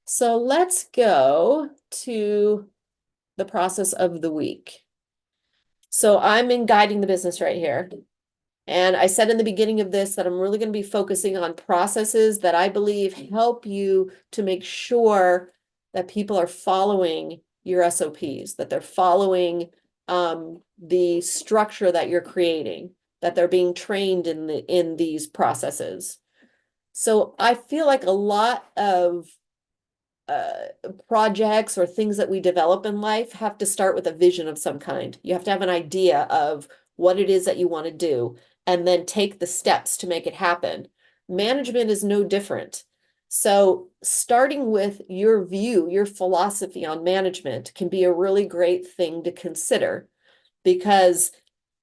So let's go to the process of the week. So I'm in guiding the business right here. And I said in the beginning of this that I'm really going to be focusing on processes that I believe help you to make sure that people are following your SOPs, that they're following the structure that you're creating, that they're being trained in these processes. So I feel like a lot of uh, projects or things that we develop in life have to start with a vision of some kind. You have to have an idea of what it is that you want to do and then take the steps to make it happen. Management is no different. So, starting with your view, your philosophy on management can be a really great thing to consider because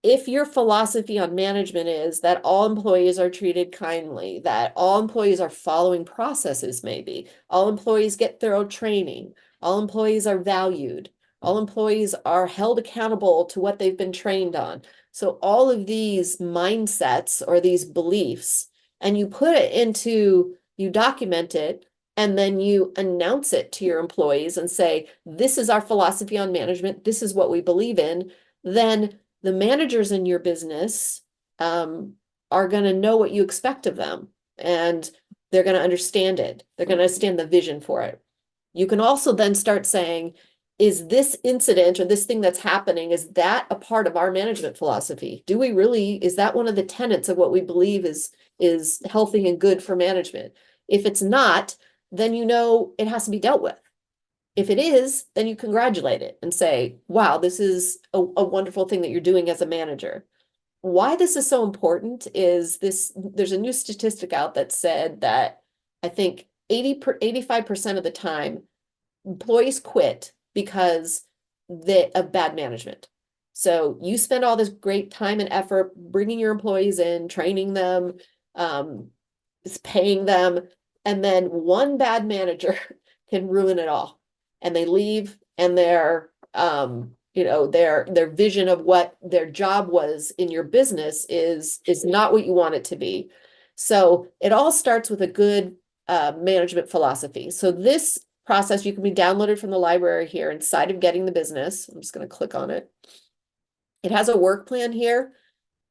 if your philosophy on management is that all employees are treated kindly, that all employees are following processes, maybe all employees get thorough training, all employees are valued, all employees are held accountable to what they've been trained on. So all of these mindsets or these beliefs, and you put it into, you document it, and then you announce it to your employees and say, this is our philosophy on management, this is what we believe in, then the managers in your business are going to know what you expect of them and they're going to understand it. They're going to understand the vision for it. You can also then start saying, is this incident or this thing that's happening, is that a part of our management philosophy? Do we really, is that one of the tenets of what we believe is healthy and good for management? If it's not, then you know it has to be dealt with. If it is, then you congratulate it and say, wow, this is a wonderful thing that you're doing as a manager. Why this is so important is there's a new statistic out that said that I think 85% of the time employees quit because of bad management. So you spend all this great time and effort bringing your employees in, training them, um, paying them, and then one bad manager can ruin it all. And they leave and their vision of what their job was in your business is not what you want it to be. So it all starts with a good management philosophy. So this process you can be downloaded from the library here inside of Getting the Business. I'm just going to click on it. It has a work plan here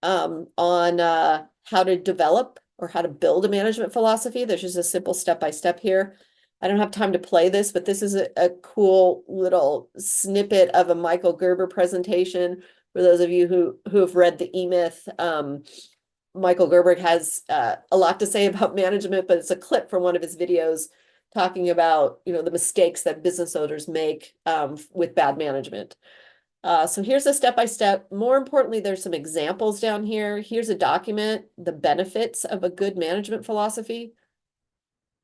on how to develop or how to build a management philosophy. There's just a simple step-by-step here. I don't have time to play this, but this is a cool little snippet of a Michael Gerber presentation. For those of you who have read the E-Myth, Michael Gerber has a lot to say about management, but it's a clip from one of his videos talking about, the mistakes that business owners make with bad management. So here's a step-by-step. More importantly, there's some examples down here. Here's a document, the benefits of a good management philosophy.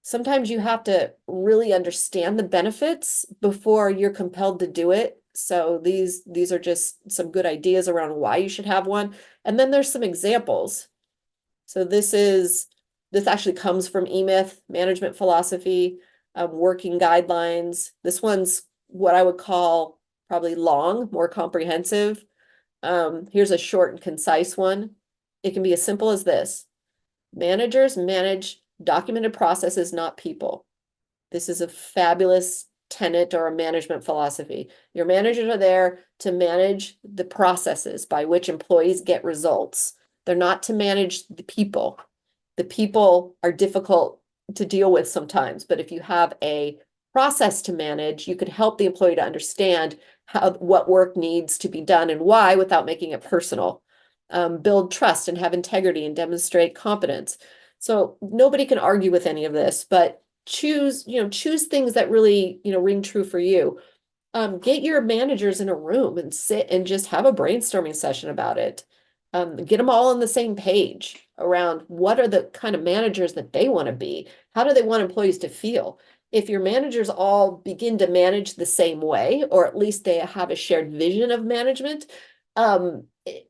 Sometimes you have to really understand the benefits before you're compelled to do it. So these are just some good ideas around why you should have one. And then there's some examples. So this actually comes from E-Myth, management philosophy, working guidelines. This one's what I would call probably long, more comprehensive. Here's a short and concise one. It can be as simple as this. Managers manage documented processes, not people. This is a fabulous tenet or a management philosophy. Your managers are there to manage the processes by which employees get results. They're not to manage the people. The people are difficult to deal with sometimes, but if you have a process to manage, you can help the employee to understand what work needs to be done and why without making it personal. Build trust and have integrity and demonstrate competence. So nobody can argue with any of this, but choose things that really, ring true for you. Get your managers in a room and sit and just have a brainstorming session about it. Get them all on the same page around what are the kind of managers that they want to be. How do they want employees to feel? If your managers all begin to manage the same way, or at least they have a shared vision of management,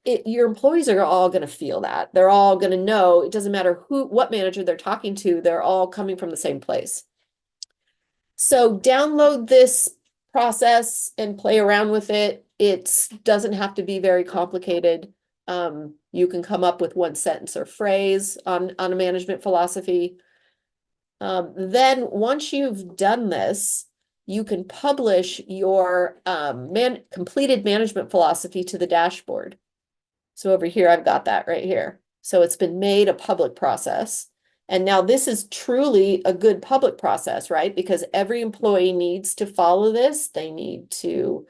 your employees are all going to feel that. They're all going to know, it doesn't matter what manager they're talking to, they're all coming from the same place. So download this process and play around with it. It doesn't have to be very complicated. You can come up with one sentence or phrase on a management philosophy. Then once you've done this, you can publish your completed management philosophy to the dashboard. So over here, I've got that right here. So it's been made a public process. And now this is truly a good public process, right? Because every employee needs to follow this. They need to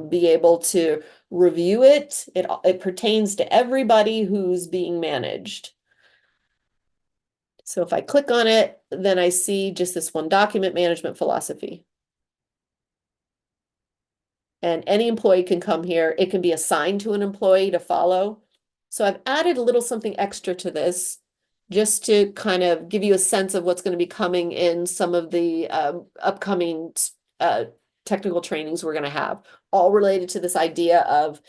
be able to review it. It pertains to everybody who's being managed. So if I click on it, then I see just this one document, management philosophy. And any employee can come here. It can be assigned to an employee to follow. So I've added a little something extra to this just to kind of give you a sense of what's going to be coming in some of the upcoming technical trainings we're going to have, all related to this idea of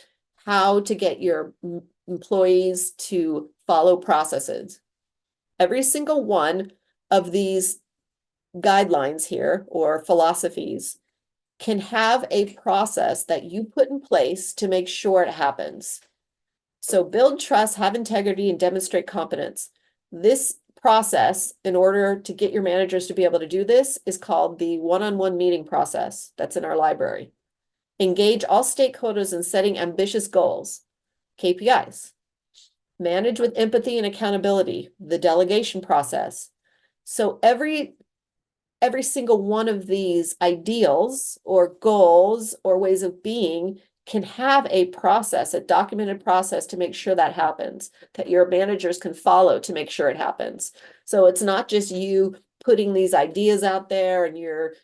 how to get your employees to follow processes. Every single one of these guidelines here or philosophies can have a process that you put in place to make sure it happens. So build trust, have integrity, and demonstrate competence. This process, in order to get your managers to be able to do this, is called the one-on-one meeting process that's in our library. Engage all stakeholders in setting ambitious goals, KPIs. Manage with empathy and accountability, the delegation process. So every single one of these ideals or goals or ways of being can have a process, a documented process to make sure that happens, that your managers can follow to make sure it happens. So it's not just you putting these ideas out there and you're,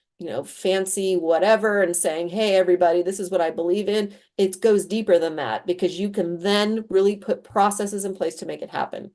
fancy whatever and saying, hey, everybody, this is what I believe in. It goes deeper than that because you can then really put processes in place to make it happen.